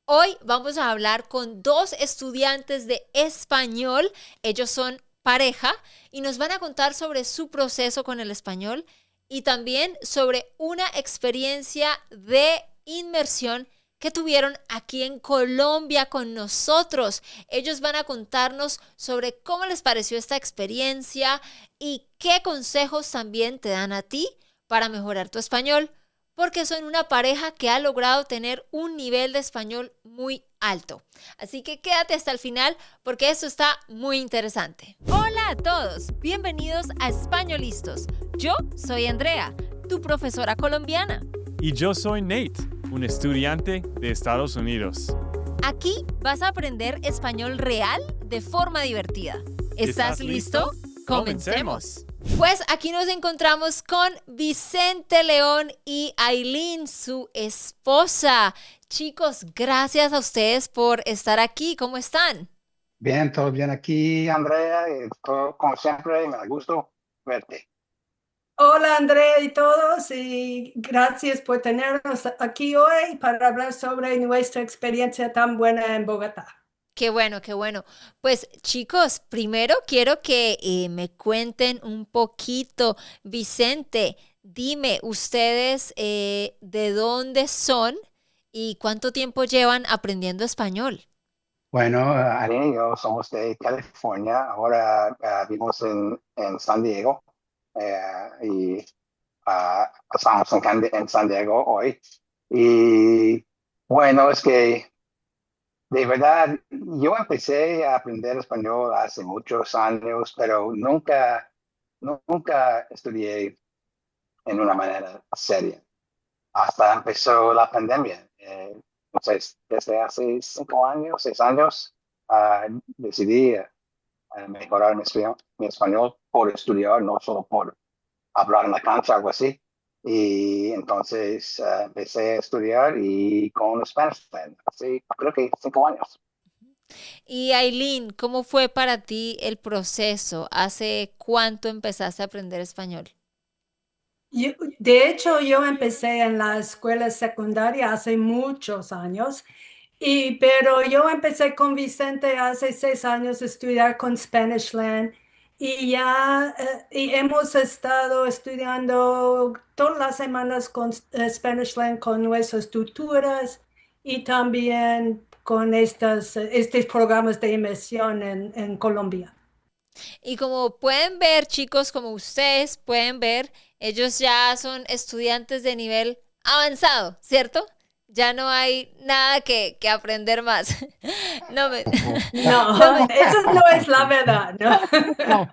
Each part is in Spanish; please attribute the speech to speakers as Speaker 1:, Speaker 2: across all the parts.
Speaker 1: Hoy vamos a hablar con dos estudiantes de español. Ellos son pareja y nos van a contar sobre su proceso con el español y también sobre una experiencia de inmersión que tuvieron aquí en Colombia con nosotros. Ellos van a contarnos sobre cómo les pareció esta experiencia y qué consejos también te dan a ti para mejorar tu español, porque son una pareja que ha logrado tener un nivel de español muy alto. Así que quédate hasta el final porque esto está muy interesante. Hola a todos, bienvenidos a Españolistos. Yo soy Andrea, tu profesora colombiana.
Speaker 2: Y yo soy Nate, un estudiante de Estados Unidos.
Speaker 1: Aquí vas a aprender español real de forma divertida. ¿Estás listo? ¡Comencemos! Pues aquí nos encontramos con Vicente León y Aileen, su esposa. Chicos, gracias a ustedes por estar aquí. ¿Cómo están?
Speaker 3: Bien, todo bien aquí, Andrea. Todo, como siempre, me da gusto verte.
Speaker 4: Hola Andrea y todos, y gracias por tenernos aquí hoy para hablar sobre nuestra experiencia tan buena en Bogotá.
Speaker 1: Qué bueno, qué bueno. Pues chicos, primero quiero que me cuenten un poquito. Vicente, dime, ustedes de dónde son y cuánto tiempo llevan aprendiendo español.
Speaker 3: Bueno, Ariel y yo somos de California. Ahora vivimos en San Diego y estamos en San Diego hoy. Y bueno, es que de verdad yo empecé a aprender español hace muchos años, pero nunca estudié en una manera seria. Hasta empezó la pandemia. Entonces, desde hace 5 años, 6 años, decidí mejorar mi español por estudiar, no solo por hablar en la cancha, algo así. Y entonces empecé a estudiar y con Spanish Plan, así creo que 5 años.
Speaker 1: Y Aileen, ¿cómo fue para ti el proceso? ¿Hace cuánto empezaste a aprender español?
Speaker 4: De hecho, yo empecé en la escuela secundaria hace muchos años, pero yo empecé con Vicente hace 6 años a estudiar con Spanishland y ya y hemos estado estudiando todas las semanas con Spanishland con nuestras tutoras y también con estos programas de inmersión en Colombia.
Speaker 1: Y como pueden ver, chicos, como ustedes pueden ver, ellos ya son estudiantes de nivel avanzado, ¿cierto? Ya no hay nada que aprender más. No,
Speaker 4: No, eso no es la verdad, ¿no?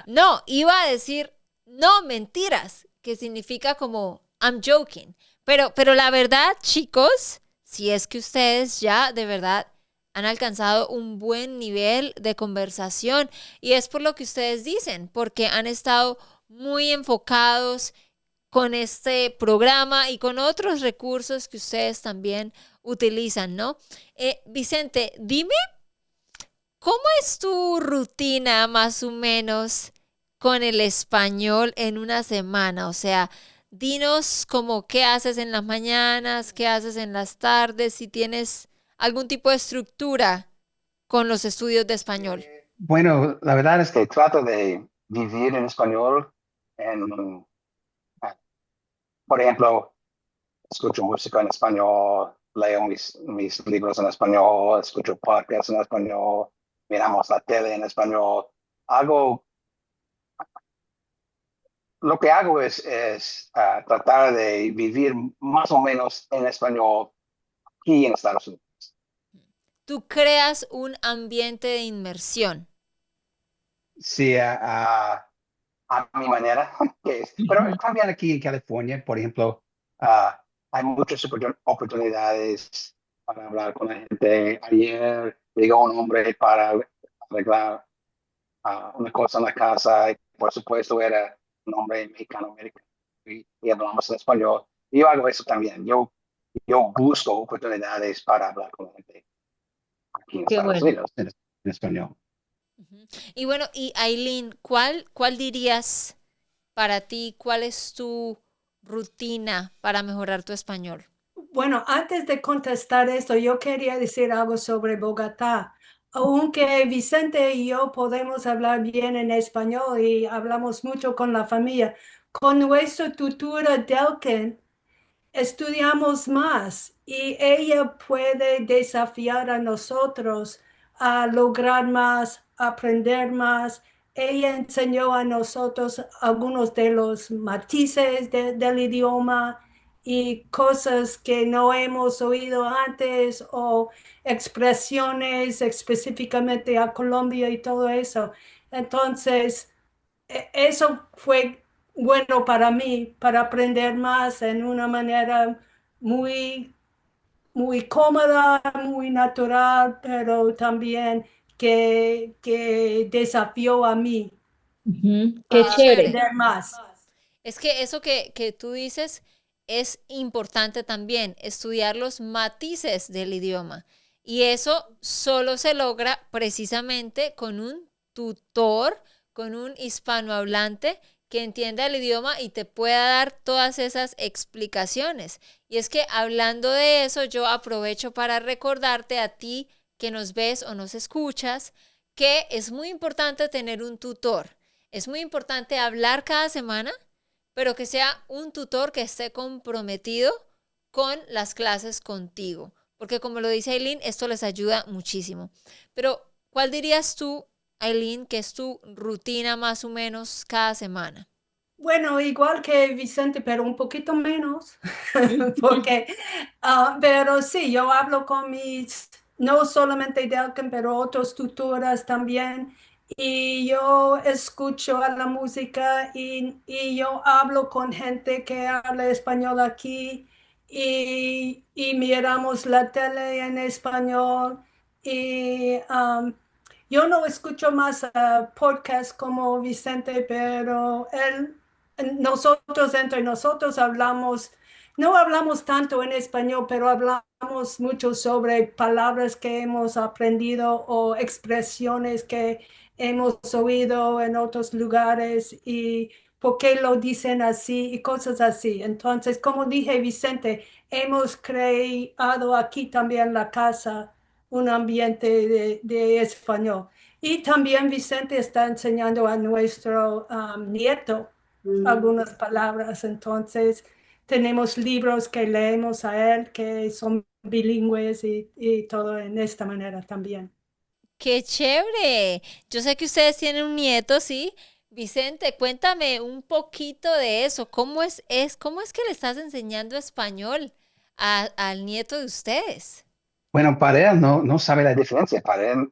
Speaker 1: no, iba a decir no mentiras, que significa como I'm joking. Pero la verdad, chicos, si es que ustedes ya de verdad han alcanzado un buen nivel de conversación y es por lo que ustedes dicen, porque han estado muy enfocados con este programa y con otros recursos que ustedes también utilizan, ¿no? Vicente, dime, ¿cómo es tu rutina más o menos con el español en una semana? O sea, dinos como qué haces en las mañanas, qué haces en las tardes, si tienes algún tipo de estructura con los estudios de español.
Speaker 3: Bueno, la verdad es que trato de vivir en español. En, por ejemplo, escucho música en español, leo mis libros en español, escucho podcasts en español, miramos la tele en español. Hago, lo que hago es tratar de vivir más o menos en español aquí en Estados Unidos.
Speaker 1: Tú creas un ambiente de inmersión.
Speaker 3: Sí, a mi manera. Pero también aquí en California, por ejemplo, hay muchas oportunidades para hablar con la gente. Ayer llegó un hombre para arreglar una cosa en la casa y por supuesto era un hombre mexicano-americano y hablamos en español. Yo hago eso también. Yo busco oportunidades para hablar con la gente aquí en
Speaker 1: Qué
Speaker 3: Estados
Speaker 1: bueno.
Speaker 3: Unidos en español.
Speaker 1: Ujú. Y bueno, y Aileen, ¿cuál dirías para ti, cuál es tu rutina para mejorar tu español?
Speaker 4: Bueno, antes de contestar esto, yo quería decir algo sobre Bogotá. Aunque Vicente y yo podemos hablar bien en español y hablamos mucho con la familia, con nuestra tutora Delken estudiamos más y ella puede desafiar a nosotros a lograr más, aprender más. Ella enseñó a nosotros algunos de los matices del idioma y cosas que no hemos oído antes o expresiones específicamente a Colombia y todo eso. Entonces, eso fue bueno para mí, para aprender más en una manera muy, muy cómoda, muy natural, pero también que desafió a mí
Speaker 5: Ujú, qué
Speaker 1: Qué
Speaker 4: a
Speaker 5: chévere.
Speaker 1: chévere.
Speaker 4: aprender más.
Speaker 1: Es que eso que tú dices es importante también, estudiar los matices del idioma. Y eso solo se logra precisamente con un tutor, con un hispanohablante que entienda el idioma y te pueda dar todas esas explicaciones. Y es que hablando de eso, yo aprovecho para recordarte a ti que nos ves o nos escuchas, que es muy importante tener un tutor. Es muy importante hablar cada semana, pero que sea un tutor que esté comprometido con las clases contigo. Porque como lo dice Aileen, esto les ayuda muchísimo. Pero, ¿cuál dirías tú, Aileen, que es tu rutina más o menos cada semana?
Speaker 4: Bueno, igual que Vicente, pero un poquito menos, porque, pero sí, yo hablo con mis, no solamente Delkin, pero otros tutoras también, y yo escucho a la música y yo hablo con gente que habla español aquí y miramos la tele en español y yo no escucho más podcasts como Vicente, pero él nosotros entre nosotros hablamos, no hablamos tanto en español, pero hablamos mucho sobre palabras que hemos aprendido o expresiones que hemos oído en otros lugares y por qué lo dicen así y cosas así. Entonces, como dije, Vicente, hemos creado aquí también la casa un ambiente de español. Y también Vicente está enseñando a nuestro nieto algunas palabras. Entonces, tenemos libros que leemos a él que son bilingües y todo en esta manera también.
Speaker 1: ¡Qué chévere! Yo sé que ustedes tienen un nieto, ¿sí? Vicente, cuéntame un poquito de eso. ¿Cómo es que le estás enseñando español al nieto de ustedes?
Speaker 3: Bueno, para él no sabe la diferencia. Para él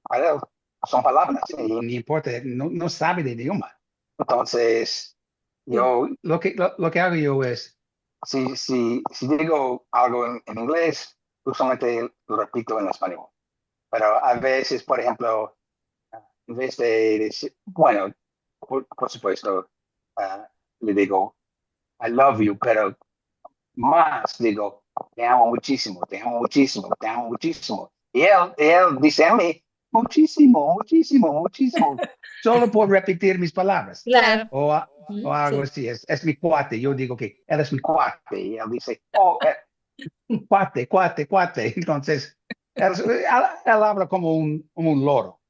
Speaker 3: son palabras y no importa, no sabe de idioma. Entonces,
Speaker 4: Sí.
Speaker 3: yo lo que hago yo es, si digo algo en inglés, usualmente lo repito en español. Pero a veces, por ejemplo, en vez de decir, bueno, por supuesto, ah, le digo, I love you, pero más digo, te amo muchísimo, te amo muchísimo, te amo muchísimo. Y él dice a mí, muchísimo, muchísimo, muchísimo, solo por repetir mis palabras.
Speaker 5: Claro.
Speaker 1: Claro.
Speaker 3: O algo
Speaker 4: Sí.
Speaker 3: así, es mi cuate. Yo digo que él es mi cuate. Y él dice, oh, cuate, cuate, cuate. Entonces, él habla como un loro.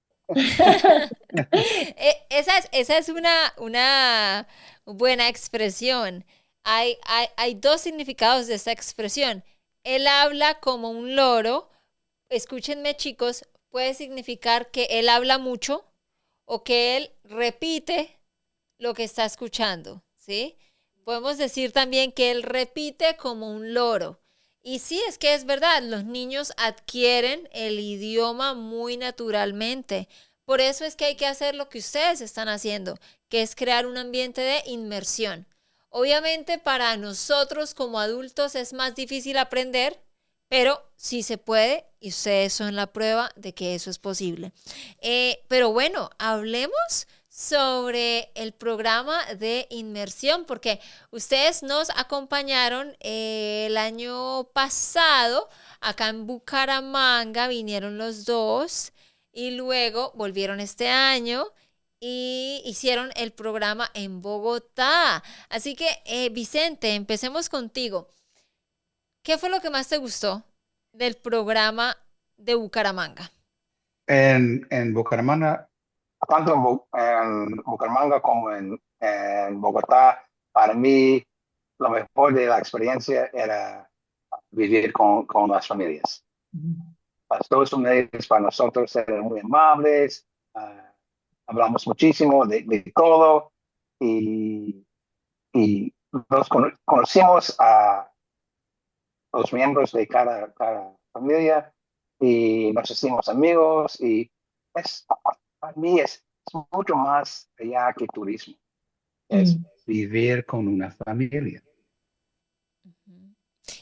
Speaker 1: Esa es una buena expresión. Hay dos significados de esta expresión. Él habla como un loro. Escúchenme, chicos, puede significar que él habla mucho o que él repite lo que está escuchando, ¿sí? Podemos decir también que él repite como un loro. Y sí, es que es verdad, los niños adquieren el idioma muy naturalmente. Por eso es que hay que hacer lo que ustedes están haciendo, que es crear un ambiente de inmersión. Obviamente para nosotros como adultos es más difícil aprender, pero sí se puede y ustedes son la prueba de que eso es posible. Pero bueno, hablemos sobre el programa de inmersión, porque ustedes nos acompañaron el año pasado, acá en Bucaramanga, vinieron los dos y luego volvieron este año y hicieron el programa en Bogotá. Así que, Vicente, empecemos contigo. ¿Qué fue lo que más te gustó del programa de Bucaramanga?
Speaker 3: En Bucaramanga, tanto en Bucaramanga como en Bogotá, para mí lo mejor de la experiencia era vivir con las familias. Las dos familias para nosotros eran muy amables, hablamos muchísimo de todo y, y conocimos a los miembros de cada familia y nos hicimos amigos y para mí es mucho más allá que turismo, es vivir con una familia.
Speaker 1: Ujú.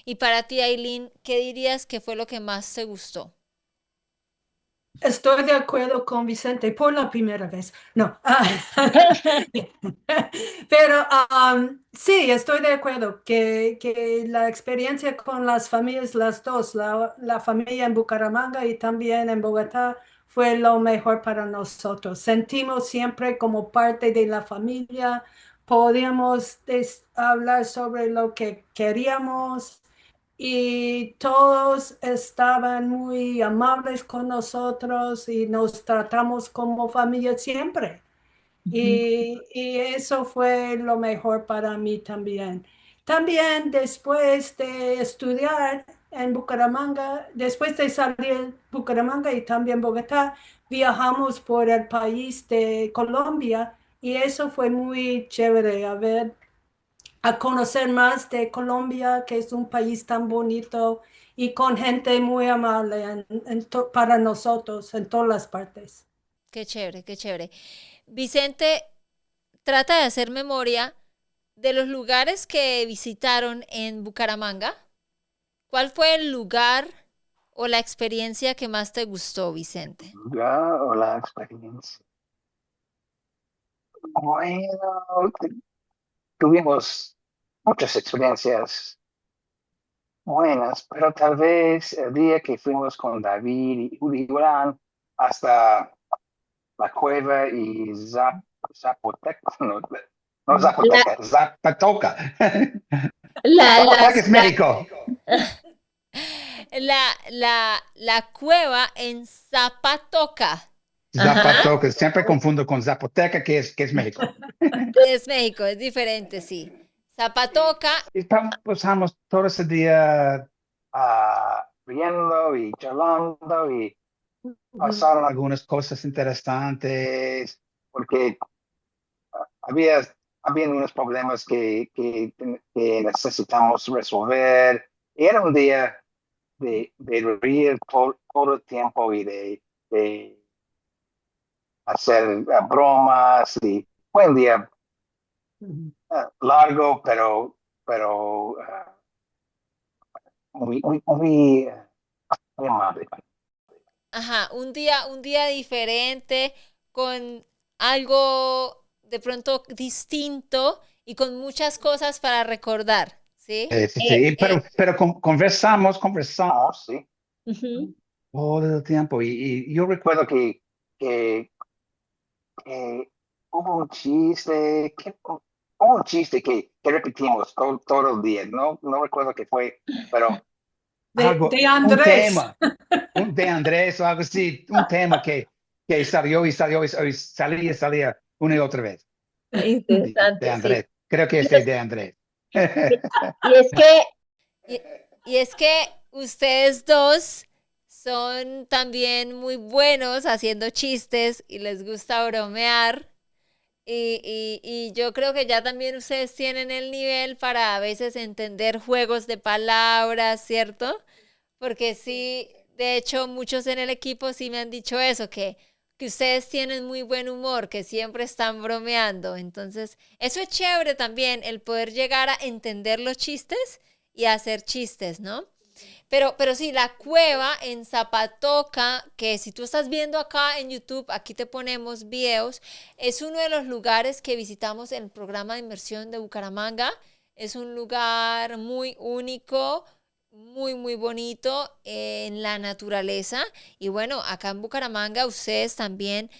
Speaker 1: Y para ti, Aileen, ¿qué dirías que fue lo que más te gustó?
Speaker 4: Estoy de acuerdo con Vicente por la primera vez. No. Pero sí, estoy de acuerdo que la experiencia con las familias, las dos, la familia en Bucaramanga y también en Bogotá, fue lo mejor para nosotros. Sentimos siempre como parte de la familia, podíamos hablar sobre lo que queríamos y todos estaban muy amables con nosotros y nos tratamos como familia siempre. Y eso fue lo mejor para mí también. También después de estudiar en Bucaramanga, después de salir de Bucaramanga y también Bogotá, viajamos por el país de Colombia y eso fue muy chévere, a conocer más de Colombia, que es un país tan bonito y con gente muy amable para nosotros en todas las partes.
Speaker 1: Qué chévere, qué chévere. Vicente, trata de hacer memoria de los lugares que visitaron en Bucaramanga. ¿Cuál fue el lugar o la experiencia que más te gustó, Vicente?
Speaker 3: Ya, o la experiencia. Bueno, tuvimos muchas experiencias buenas, pero tal vez el día que fuimos con David y Julián hasta la cueva y Zapoteca, no
Speaker 5: La,
Speaker 3: Zapoteca, Zapatoca.
Speaker 5: la,
Speaker 3: Zapoteca
Speaker 5: las,
Speaker 3: es México.
Speaker 1: La cueva en Zapatoca.
Speaker 5: ajá,
Speaker 3: Zapatoca, siempre confundo con Zapoteca, que es México.
Speaker 1: Es México, es diferente, sí. Zapatoca,
Speaker 3: Y pasamos todo ese día riendo y charlando y pasaron algunas cosas interesantes porque había, había unos problemas que necesitamos resolver. Y era un día de reír todo el tiempo y de hacer bromas. Y fue un día largo, pero muy amable.
Speaker 1: ajá, un día diferente, con algo de pronto distinto y con muchas cosas para recordar, ¿sí?
Speaker 3: Sí,
Speaker 5: eh,
Speaker 3: sí, pero conversamos, sí,
Speaker 5: ujú.
Speaker 3: todo el tiempo. Y yo recuerdo que, que hubo un chiste, hubo un chiste que repetimos todo el día. No recuerdo qué fue, pero
Speaker 4: De
Speaker 3: un
Speaker 4: Andrés.
Speaker 3: tema, de Andrés o algo así, un tema que salió y salía una y otra vez. Sí, de
Speaker 5: Interesante, sí.
Speaker 3: Andrés. Creo que
Speaker 5: Y
Speaker 3: es de Andrés.
Speaker 5: y es que,
Speaker 1: Y, y es que ustedes dos son también muy buenos haciendo chistes y les gusta bromear. Y yo creo que ya también ustedes tienen el nivel para a veces entender juegos de palabras, ¿cierto? Porque sí, de hecho, muchos en el equipo sí me han dicho eso, que ustedes tienen muy buen humor, que siempre están bromeando. Entonces, eso es chévere también, el poder llegar a entender los chistes y hacer chistes, ¿no? Pero sí, la cueva en Zapatoca, que si tú estás viendo acá en YouTube, aquí te ponemos videos, es uno de los lugares que visitamos en el programa de inmersión de Bucaramanga. Es un lugar muy único, muy, muy bonito en la naturaleza. Y bueno, acá en Bucaramanga ustedes también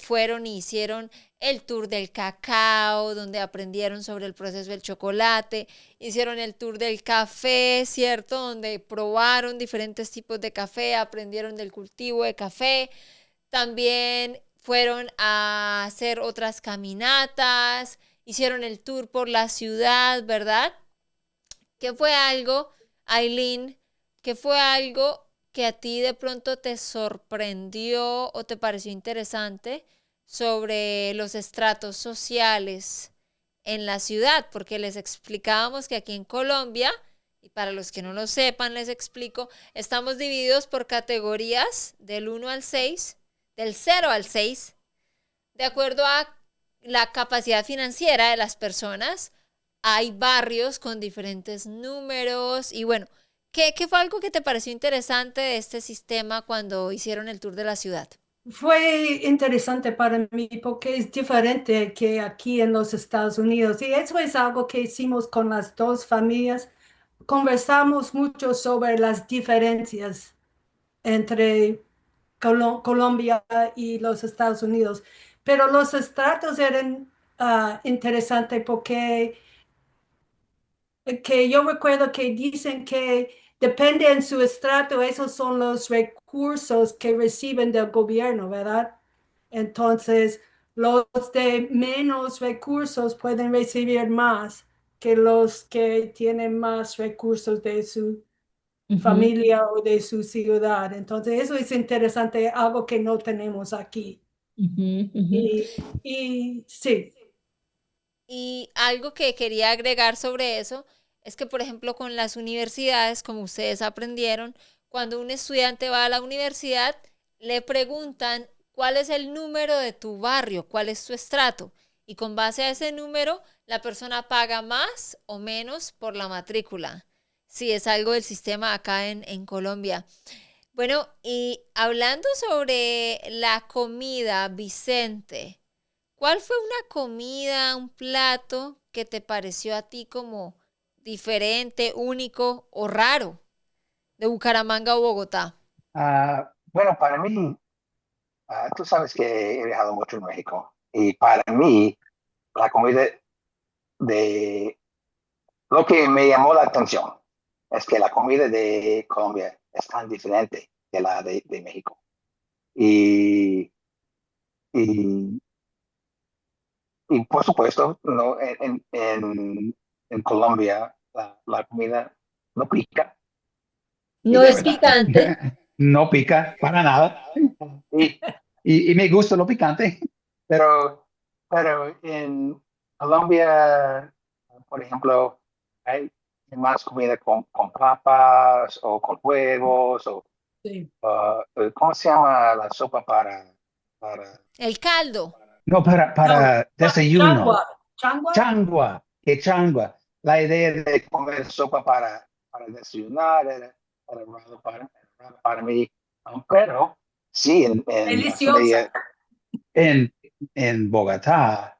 Speaker 1: fueron y hicieron el tour del cacao, donde aprendieron sobre el proceso del chocolate, hicieron el tour del café, ¿cierto? Donde probaron diferentes tipos de café, aprendieron del cultivo de café. También fueron a hacer otras caminatas, hicieron el tour por la ciudad, ¿verdad? ¿Qué fue algo, Aileen, qué fue algo que a ti de pronto te sorprendió o te pareció interesante sobre los estratos sociales en la ciudad? Porque les explicábamos que aquí en Colombia, y para los que no lo sepan, les explico, estamos divididos por categorías del 1 al 6, del 0 al 6, de acuerdo a la capacidad financiera de las personas. Hay barrios con diferentes números y bueno, ¿qué fue algo que te pareció interesante de este sistema cuando hicieron el tour de la ciudad?
Speaker 4: Fue interesante para mí porque es diferente que aquí en los Estados Unidos y eso es algo que hicimos con las dos familias. Conversamos mucho sobre las diferencias entre Colombia y los Estados Unidos, pero los estratos eran interesantes porque que yo recuerdo que dicen que depende en su estrato, esos son los recursos que reciben del gobierno, ¿verdad? Entonces, los de menos recursos pueden recibir más que los que tienen más recursos de su
Speaker 5: Ujú,
Speaker 4: familia o de su ciudad. Entonces, eso es interesante, algo que no tenemos aquí.
Speaker 5: ujú, ujú.
Speaker 4: Y sí.
Speaker 1: Y algo que quería agregar sobre eso es que, por ejemplo, con las universidades, como ustedes aprendieron, cuando un estudiante va a la universidad, le preguntan cuál es el número de tu barrio, cuál es tu estrato. Y con base a ese número, la persona paga más o menos por la matrícula. Sí, es algo del sistema acá en Colombia. Bueno, y hablando sobre la comida, Vicente, ¿cuál fue una comida, un plato que te pareció a ti como diferente, único o raro de Bucaramanga o Bogotá?
Speaker 3: Bueno, para mí, tú sabes que he viajado mucho en México y para mí la comida de lo que me llamó la atención es que la comida de Colombia es tan diferente de la de México. Y, y, y por supuesto, no, en Colombia la comida no pica, y
Speaker 5: No
Speaker 3: de
Speaker 1: No
Speaker 5: es
Speaker 1: es
Speaker 3: verdad,
Speaker 1: picante.
Speaker 5: picante.
Speaker 3: no pica para nada. Y, y me gusta lo picante, pero, pero en Colombia, por ejemplo, hay más comida con papas o con huevos o
Speaker 4: Sí.
Speaker 3: ¿cómo se llama la sopa para
Speaker 1: El caldo.
Speaker 3: no,
Speaker 4: No,
Speaker 3: para desayuno?
Speaker 4: changua, changua.
Speaker 3: Changua, que changua. La idea de comer sopa para desayunar era raro para mí. Pero sí, en la
Speaker 4: Deliciosa.
Speaker 3: familia, en, en Bogotá,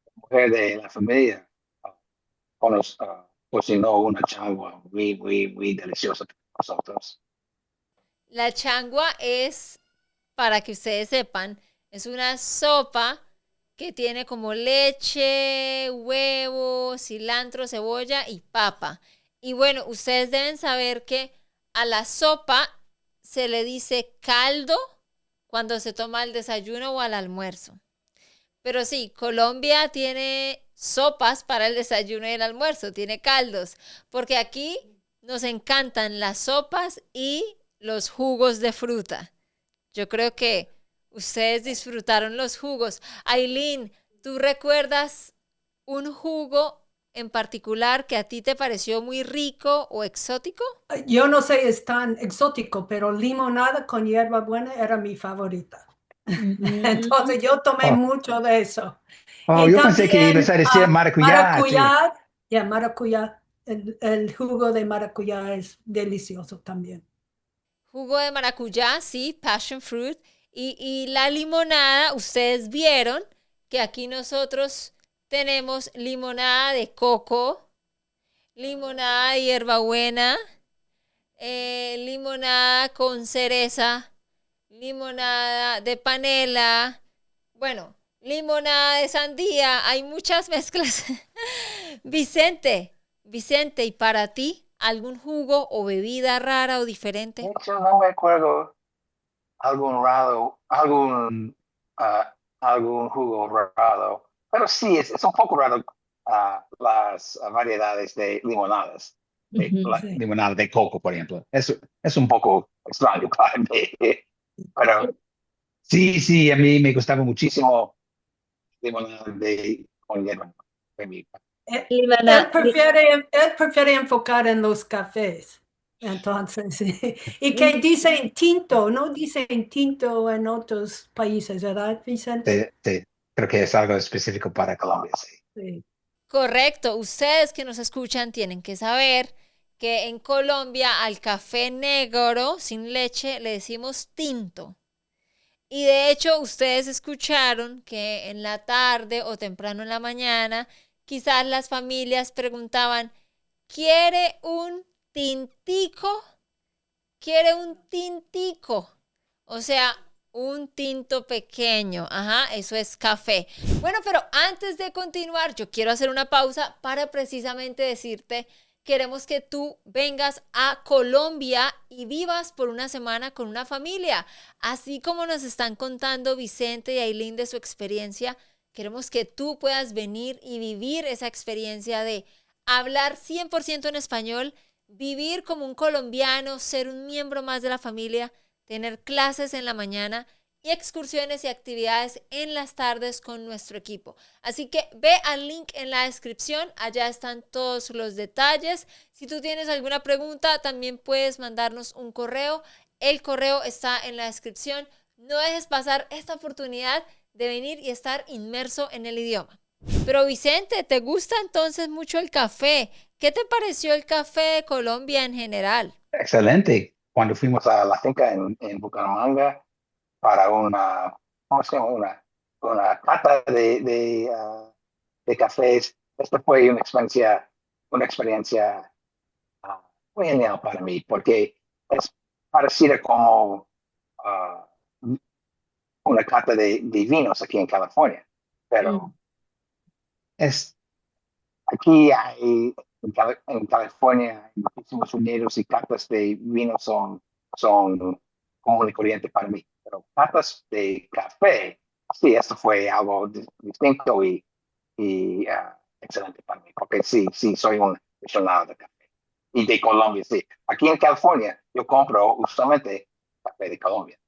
Speaker 3: la mujer de la familia cocinó una changua muy, muy, muy deliciosa para nosotros.
Speaker 1: La changua es, para que ustedes sepan, es una sopa que tiene como leche, huevo, cilantro, cebolla y papa. Y bueno, ustedes deben saber que a la sopa se le dice caldo cuando se toma al desayuno o al almuerzo. Pero sí, Colombia tiene sopas para el desayuno y el almuerzo, tiene caldos, porque aquí nos encantan las sopas y los jugos de fruta. Yo creo que ustedes disfrutaron los jugos. Aileen, ¿tú recuerdas un jugo en particular que a ti te pareció muy rico o exótico?
Speaker 4: Yo no sé, es tan exótico, pero limonada con hierbabuena era mi favorita.
Speaker 5: Ujú.
Speaker 4: Entonces yo tomé
Speaker 3: Oh,
Speaker 4: mucho de eso.
Speaker 3: oh,
Speaker 4: Y
Speaker 3: yo pensé que ibas
Speaker 4: también
Speaker 3: a decir maracuyá, tú.
Speaker 4: maracuyá, ya maracuyá, el jugo de maracuyá es delicioso también.
Speaker 1: Jugo de maracuyá, sí, passion fruit. Y la limonada, ustedes vieron que aquí nosotros tenemos limonada de coco, limonada de hierbabuena, limonada con cereza, limonada de panela, Bueno, limonada de sandía, hay muchas mezclas. Vicente, ¿y para ti algún jugo o bebida rara o
Speaker 3: De
Speaker 1: diferente?
Speaker 3: hecho, no me acuerdo algún jugo raro, pero sí, es un poco raro las variedades de limonadas,
Speaker 5: Ujú.
Speaker 4: Sí.
Speaker 3: limonada de coco, por ejemplo. Es un poco extraño para mí, pero sí, sí, a mí me gustaba muchísimo limonada con hierba.
Speaker 4: Él,
Speaker 5: Limana- li-
Speaker 4: él prefiere enfocar en los cafés. Entonces, sí. Y que dicen tinto, no dicen tinto en otros países, ¿verdad,
Speaker 3: Sí,
Speaker 4: Vicente?
Speaker 3: sí, creo que es algo específico para Colombia, sí.
Speaker 4: Sí.
Speaker 1: Correcto, ustedes que nos escuchan tienen que saber que en Colombia al café negro sin leche le decimos tinto. Y de hecho, ustedes escucharon que en la tarde o temprano en la mañana, quizás las familias preguntaban, ¿quiere un tintico? ¿Quiere un tintico? O sea, un tinto pequeño. Ajá, eso es café. Bueno, pero antes de continuar, yo quiero hacer una pausa para precisamente decirte, queremos que tú vengas a Colombia y vivas por una semana con una familia. Así como nos están contando Vicente y Aileen de su experiencia, queremos que tú puedas venir y vivir esa experiencia de hablar 100% en español, vivir como un colombiano, ser un miembro más de la familia, tener clases en la mañana y excursiones y actividades en las tardes con nuestro equipo. Así que ve al link en la descripción, allá están todos los detalles. Si tú tienes alguna pregunta, también puedes mandarnos un correo. El correo está en la descripción. No dejes pasar esta oportunidad de venir y estar inmerso en el idioma. Pero Vicente, ¿te gusta entonces mucho el café? ¿Qué te pareció el café de Colombia en general?
Speaker 3: Excelente. Cuando fuimos a la finca en Bucaramanga para ¿cómo se llama? Una cata de cafés, esto fue una experiencia muy genial para mí, porque es parecida como ah, una cata de vinos aquí en California, pero
Speaker 5: Mm.
Speaker 3: es aquí en California, en los Estados Unidos y catas de vino son común y corriente para mí. Pero catas de café, sí, eso fue algo distinto y excelente para mí, porque sí, sí, soy un aficionado de café. Y de Colombia, sí. Aquí en California yo compro usualmente café de Colombia.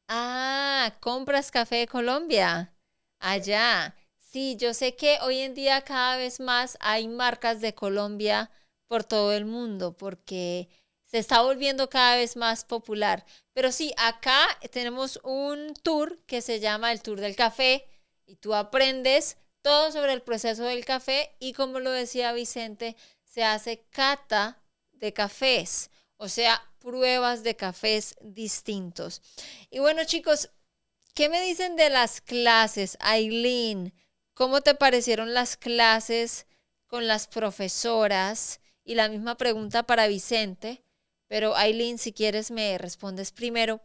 Speaker 1: Ah, compras café de Colombia. Allá. Sí, yo sé que hoy en día cada vez más hay marcas de Colombia por todo el mundo porque se está volviendo cada vez más popular. Pero sí, acá tenemos un tour que se llama el Tour del Café y tú aprendes todo sobre el proceso del café y como lo decía Vicente, se hace cata de cafés, o sea, pruebas de cafés distintos. Y bueno, chicos, ¿qué me dicen de las clases, Aileen? ¿Cómo te parecieron las clases con las profesoras? Y la misma pregunta para Vicente, pero Aileen, si quieres me respondes primero.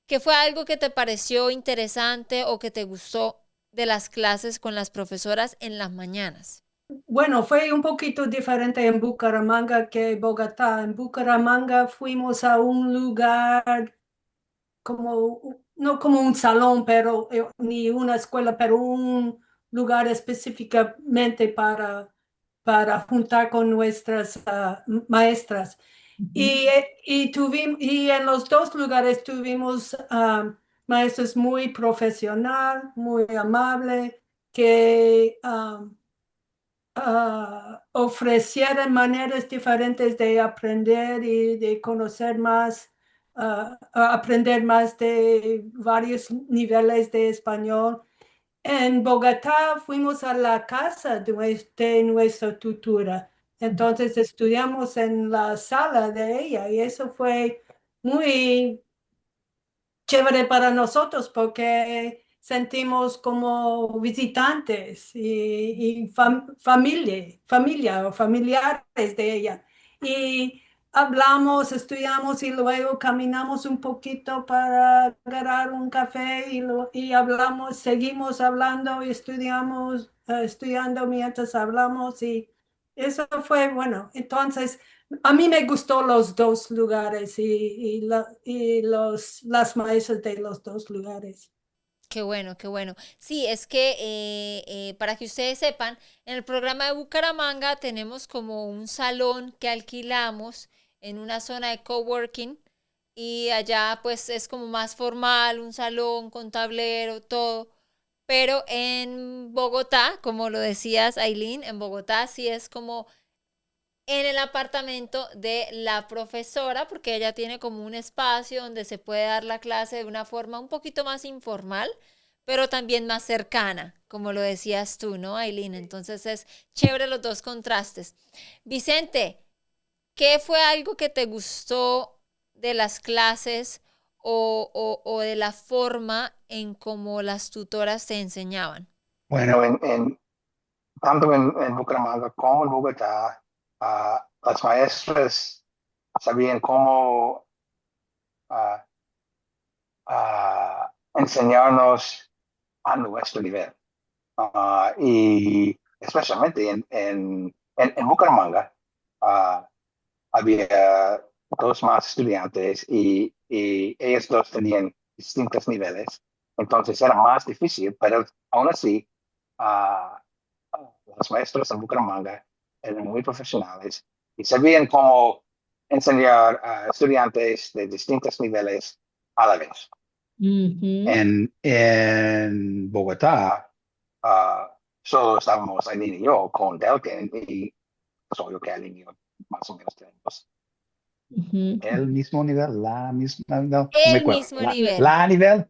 Speaker 1: ¿Qué fue algo que te pareció interesante o que te gustó de las clases con las profesoras en las mañanas?
Speaker 4: Bueno, fue un poquito diferente en Bucaramanga que Bogotá. En Bucaramanga fuimos a un lugar como, no como un salón, pero ni una escuela, pero un lugar específicamente para juntar con nuestras maestras.
Speaker 5: Ujú.
Speaker 4: Y en los dos lugares tuvimos maestros muy profesional, muy amable, que ofrecieran maneras diferentes de aprender y de conocer más, aprender más de varios niveles de español. En Bogotá fuimos a la casa de nuestra tutora. Entonces estudiamos en la sala de ella y eso fue muy chévere para nosotros porque sentimos como visitantes y familia o familiares de ella. Y hablamos, estudiamos y luego caminamos un poquito para agarrar un café y hablamos, seguimos hablando y estudiamos, estudiando mientras hablamos y eso fue bueno. Entonces, a mí me gustó los dos lugares y las maestras de los dos lugares.
Speaker 1: Qué bueno, qué bueno. Sí, es que para que ustedes sepan, en el programa de Bucaramanga tenemos como un salón que alquilamos en una zona de coworking y allá pues es como más formal, un salón con tablero, todo. Pero en Bogotá, como lo decías, Aileen, en Bogotá sí es como en el apartamento de la profesora, porque ella tiene como un espacio donde se puede dar la clase de una forma un poquito más informal, pero también más cercana, como lo decías tú, ¿no, Aileen? Entonces es chévere los dos contrastes. Vicente, ¿qué fue algo que te gustó de las clases o de la forma en cómo las tutoras te enseñaban?
Speaker 3: Bueno, tanto en Bucaramanga como en Bogotá, las maestras sabían cómo ah, enseñarnos a nuestro nivel. Y especialmente en Bucaramanga, ah, había dos más estudiantes y ellos dos tenían distintos niveles. Entonces era más difícil, pero aún así, ah, los maestros en Bucaramanga eran muy profesionales y sabían cómo enseñar a estudiantes de distintos niveles a la vez.
Speaker 5: Ujú.
Speaker 3: En Bogotá, solo estábamos Aileen y yo con Delkin y solo que Aileen y yo más o menos tenemos
Speaker 5: Ujú.
Speaker 3: el mismo nivel, la misma, no me
Speaker 1: El
Speaker 3: acuerdo,
Speaker 1: mismo nivel.
Speaker 3: la nivel.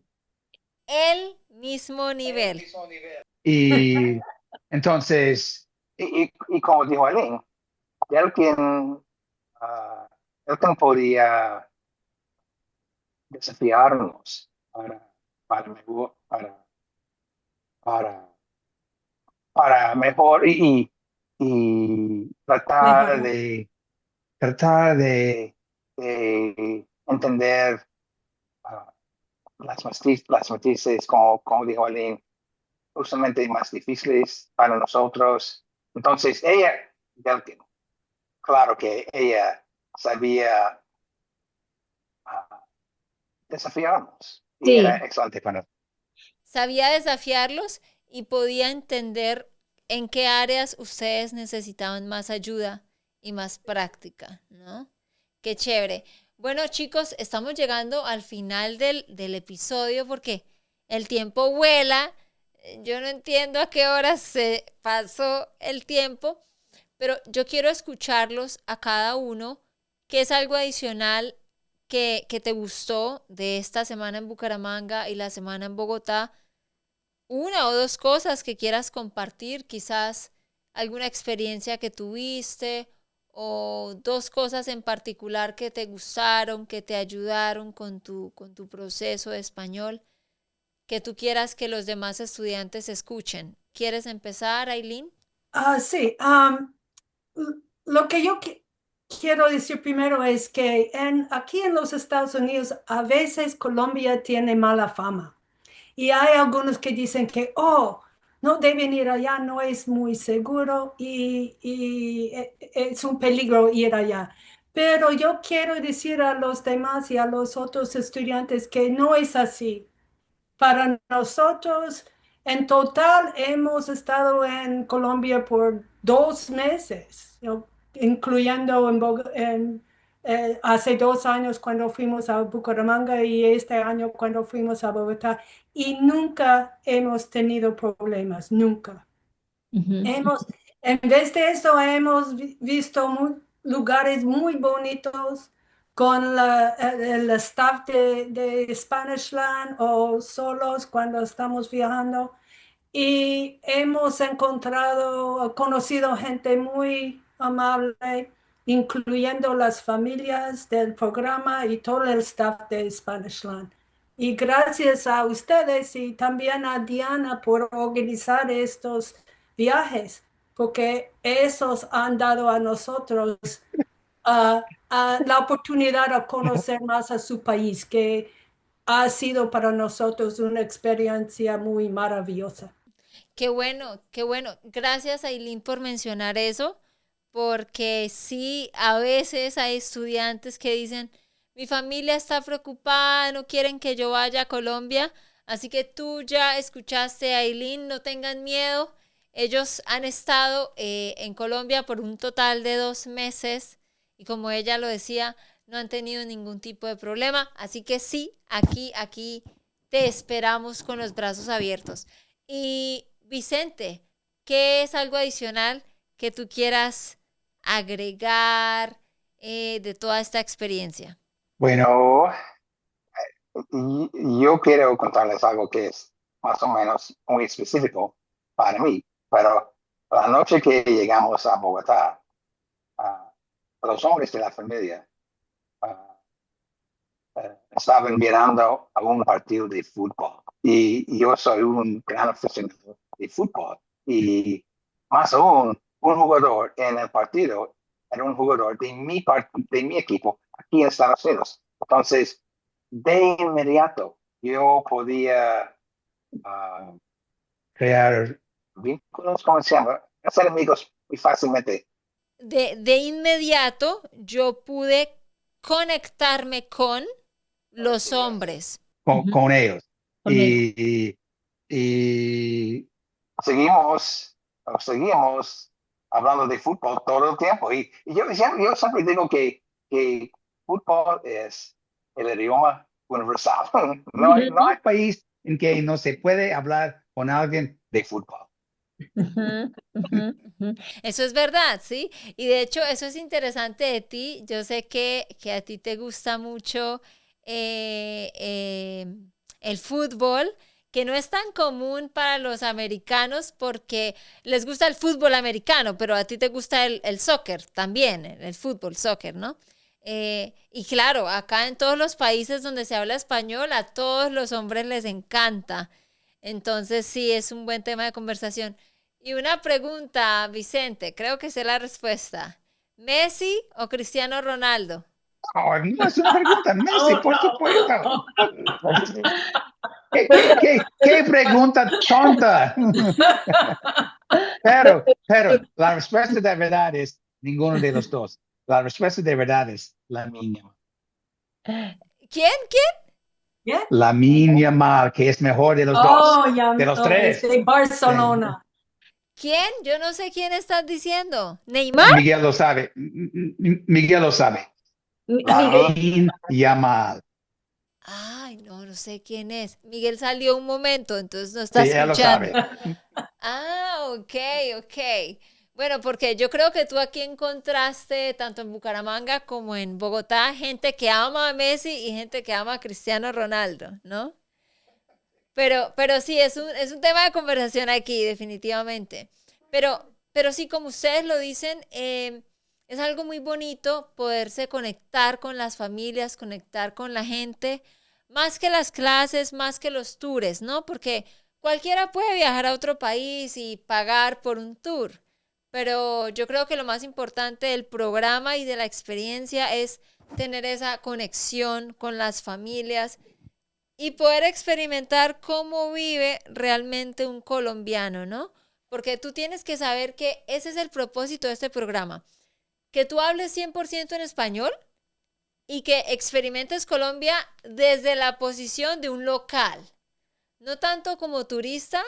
Speaker 1: El mismo nivel.
Speaker 3: Y entonces, y como dijo Aileen, Delkin, ah, Delkin podía desafiarnos para, para para mejor y
Speaker 4: Mejor.
Speaker 3: tratar de entender ah, las matices, como dijo Aline, justamente más difíciles para nosotros. Entonces, ella, Belkin, claro que ella sabía ah, desafiarnos y era
Speaker 5: Sí.
Speaker 3: excelente para nosotros.
Speaker 1: Sabía desafiarlos y podía entender en qué áreas ustedes necesitaban más ayuda y más práctica, ¿no? Qué chévere. Bueno, chicos, estamos llegando al final del episodio porque el tiempo vuela. Yo no entiendo a qué hora se pasó el tiempo, pero yo quiero escucharlos a cada uno, qué es algo adicional que te gustó de esta semana en Bucaramanga y la semana en Bogotá, una o dos cosas que quieras compartir, quizás alguna experiencia que tuviste o dos cosas en particular que te gustaron, que te ayudaron con tu proceso de español, que tú quieras que los demás estudiantes escuchen. ¿Quieres empezar, Aileen?
Speaker 4: Sí, lo que yo quiero decir primero es que aquí en los Estados Unidos a veces Colombia tiene mala fama y hay algunos que dicen que, oh, no deben ir allá, no es muy seguro y es un peligro ir allá. Pero yo quiero decir a los demás y a los otros estudiantes que no es así. Para nosotros, en total, hemos estado en Colombia por 2 meses, ¿no? Incluyendo hace 2 años cuando fuimos a Bucaramanga y este año cuando fuimos a Bogotá. Y nunca hemos tenido problemas, nunca.
Speaker 5: Ujú.
Speaker 4: Hemos, en vez de eso, hemos visto lugares muy bonitos con el staff de Spanishland o solos cuando estamos viajando. Y hemos conocido gente muy amable, incluyendo las familias del programa y todo el staff de Spanishland. Y gracias a ustedes y también a Diana por organizar estos viajes, porque esos han dado a nosotros la oportunidad de conocer más a su país, que ha sido para nosotros una experiencia muy maravillosa.
Speaker 1: Qué bueno, qué bueno. Gracias, Aileen, por mencionar eso, porque sí, a veces hay estudiantes que dicen, mi familia está preocupada, no quieren que yo vaya a Colombia, así que tú ya escuchaste, Aileen, no tengan miedo. Ellos han estado en Colombia por un total de 2 meses y como ella lo decía, no han tenido ningún tipo de problema, así que sí, aquí te esperamos con los brazos abiertos. Y Vicente, ¿qué es algo adicional que tú quieras agregar de toda esta experiencia?
Speaker 3: Bueno, yo quiero contarles algo que es más o menos muy específico para mí, pero la noche que llegamos a Bogotá, ah, los hombres de la familia ah, estaban mirando a un partido de fútbol y yo soy un gran aficionado de fútbol y más aún un jugador en el partido era un jugador de mi equipo aquí en Estados Unidos. Entonces, de inmediato yo podía ah, crear vínculos, ¿cómo se llama? Hacer amigos muy fácilmente.
Speaker 1: De inmediato yo pude conectarme con los hombres.
Speaker 3: Con ellos.
Speaker 5: Con ellos.
Speaker 3: Y seguimos hablando de fútbol todo el tiempo. Y yo siempre digo que fútbol es el idioma universal. No hay país en que no se puede hablar con alguien de fútbol.
Speaker 5: Ujú, ujú, ujú.
Speaker 1: Eso es verdad, ¿sí? Y de hecho, eso es interesante de ti. Yo sé que a ti te gusta mucho el fútbol, que no es tan común para los americanos porque les gusta el fútbol americano, pero a ti te gusta el soccer también, el fútbol, soccer, ¿no? Y claro, acá en todos los países donde se habla español, a todos los hombres les encanta. Entonces, sí, es un buen tema de conversación. Y una pregunta, Vicente, creo que sé la respuesta. ¿Messi o Cristiano Ronaldo?
Speaker 3: Oh, no es una pregunta, Messi,
Speaker 4: Oh,
Speaker 3: por
Speaker 4: no.
Speaker 3: supuesto. ¿Qué pregunta tonta? Pero la respuesta de verdad es ninguno de los dos. La respuesta de verdad es la mínima.
Speaker 1: ¿Quién? ¿Quién?
Speaker 4: ¿Qué?
Speaker 3: La mínima, que es mejor de los dos,
Speaker 4: Oh, ya,
Speaker 3: de los
Speaker 4: oh, es
Speaker 3: tres.
Speaker 4: de Barcelona.
Speaker 1: ¿Quién? Yo no sé quién estás diciendo. ¿Neymar?
Speaker 3: Miguel lo sabe. Miguel lo sabe.
Speaker 5: Miguel,
Speaker 3: Lamine Yamal.
Speaker 1: Ay, no, no sé quién es. Miguel salió un momento, entonces no está
Speaker 3: Sí, él lo
Speaker 1: escuchando.
Speaker 3: sabe.
Speaker 1: Ah, ok, ok. Bueno, porque yo creo que tú aquí encontraste, tanto en Bucaramanga como en Bogotá, gente que ama a Messi y gente que ama a Cristiano Ronaldo, ¿no? Pero sí, es un tema de conversación aquí, definitivamente. Pero sí, como ustedes lo dicen, es algo muy bonito poderse conectar con las familias, conectar con la gente, más que las clases, más que los tours, ¿no? Porque cualquiera puede viajar a otro país y pagar por un tour. Pero yo creo que lo más importante del programa y de la experiencia es tener esa conexión con las familias y poder experimentar cómo vive realmente un colombiano, ¿no? Porque tú tienes que saber que ese es el propósito de este programa, que tú hables 100% en español y que experimentes Colombia desde la posición de un local, no tanto como turista,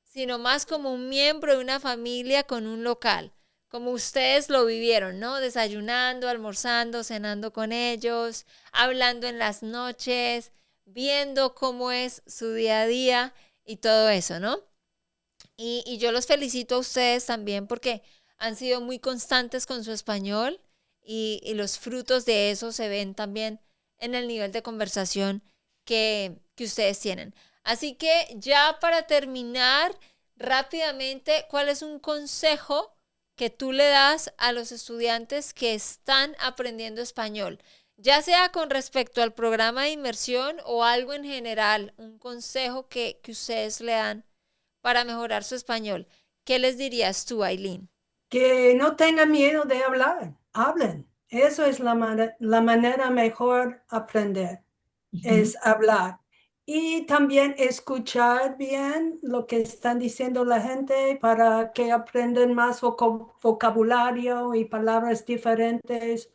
Speaker 1: sino más como un miembro de una familia con un local, como ustedes lo vivieron, ¿no? Desayunando, almorzando, cenando con ellos, hablando en las noches, viendo cómo es su día a día y todo eso, ¿no? Y yo los felicito a ustedes también porque han sido muy constantes con su español y los frutos de eso se ven también en el nivel de conversación que ustedes tienen. Así que ya para terminar rápidamente, ¿cuál es un consejo que tú le das a los estudiantes que están aprendiendo español? Ya sea con respecto al programa de inmersión o algo en general, un consejo que ustedes le dan para mejorar su español. ¿Qué les dirías tú, Aileen?
Speaker 4: Que no tengan miedo de hablar, hablen. Eso es la manera mejor aprender, es hablar. Y también escuchar bien lo que están diciendo la gente para que aprendan más vocabulario y palabras diferentes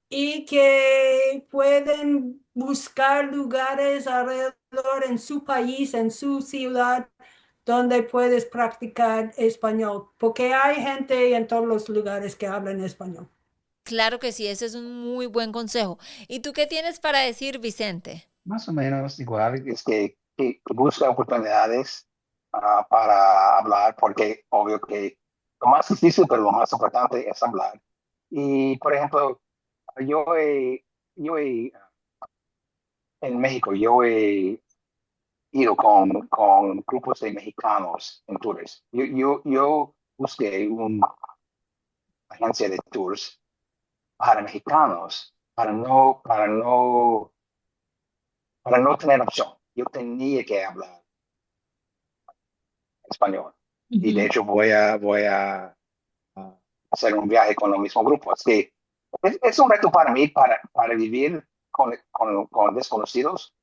Speaker 4: y que pueden buscar lugares alrededor en su país, en su ciudad, donde puedes practicar español, porque hay gente en todos los lugares que hablan español.
Speaker 1: Claro que sí, ese es un muy buen consejo. ¿Y tú qué tienes para decir, Vicente?
Speaker 3: Más o menos igual, es que busca oportunidades para hablar, porque obvio que lo más difícil, pero lo más importante es hablar. Y, por ejemplo, yo he, yo he, en México, yo he ido con grupos de mexicanos en tours. Yo busqué una agencia de tours para mexicanos, para no tener opción. Yo tenía que hablar español. Y de hecho a hacer un viaje con el mismo grupo. Así que es un reto para mí para vivir con desconocidos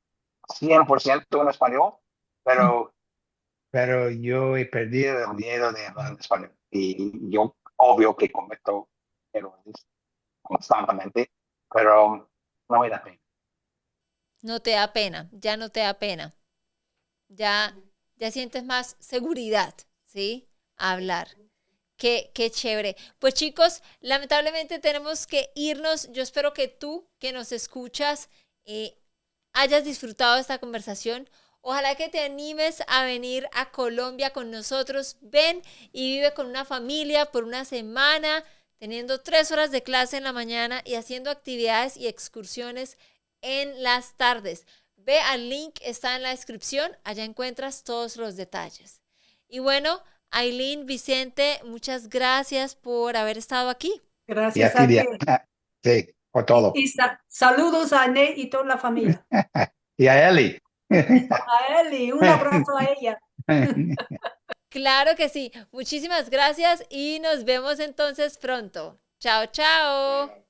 Speaker 3: 100% en español, pero yo he perdido el miedo de hablar en español. Y yo, obvio que cometo errores constantemente, pero no me da pena.
Speaker 1: No te da pena, ya no te da pena. Ya, ya sientes más seguridad, ¿sí? A hablar. Qué chévere. Pues chicos, lamentablemente tenemos que irnos. Yo espero que tú, que nos escuchas, hayas disfrutado de esta conversación. Ojalá que te animes a venir a Colombia con nosotros. Ven y vive con una familia por una semana, teniendo 3 horas de clase en la mañana y haciendo actividades y excursiones en las tardes. Ve al link, está en la descripción. Allá encuentras todos los detalles. Y bueno, Aileen, Vicente, muchas gracias por haber estado aquí.
Speaker 3: Y
Speaker 4: Gracias
Speaker 3: a ti,
Speaker 4: a ti.
Speaker 3: sí, por todo.
Speaker 4: Y saludos a Nate y toda la familia.
Speaker 3: Y a Eli.
Speaker 4: A Eli, un abrazo a ella.
Speaker 1: Claro que sí. Muchísimas gracias y nos vemos entonces pronto. Chao, chao.